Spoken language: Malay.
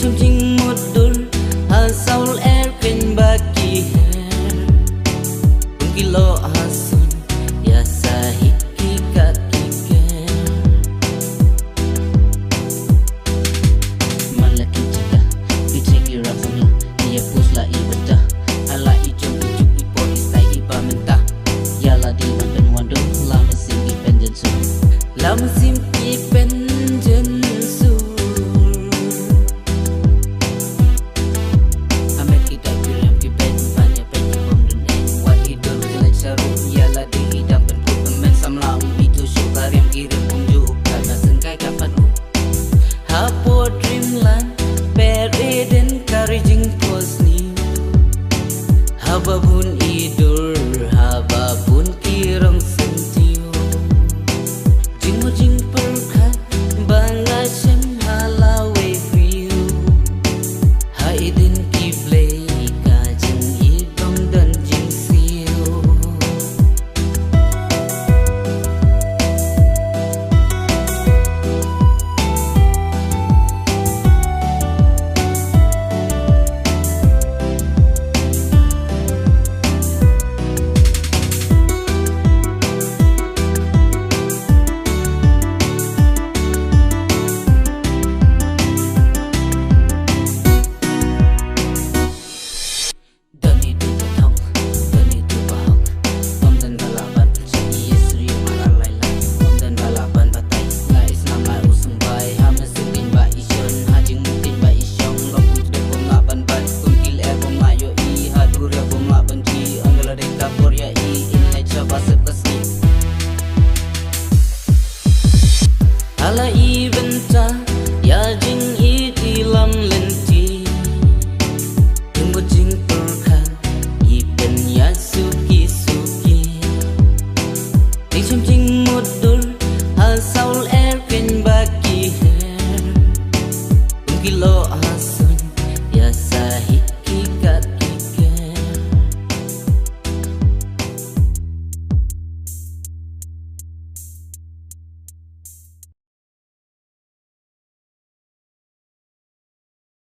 trong chinh một đôi hà sau er kênh ba kỳ hè cùng kỳ lo hà sun ya sa hit kỳ cả kỳ kè man la kỳ chaka kỳ chạy kỳ rap sang la ya post la i benda ala i jom juk i pon stay i ba menta ya la di man ben wando la ma sim i penjen su la ma sim i penjen su Hababun idur, hababun kirang sentiu Jing mo jing perkat, banga shem halawe friu Haidin kiblay, ka jing idom dan jing siu Ala i benta ya jing i dilam lenti Tumbo jing perkan i ben ya suki suki Di chom jing mudur ha saul er ken baki her Ungkilo ha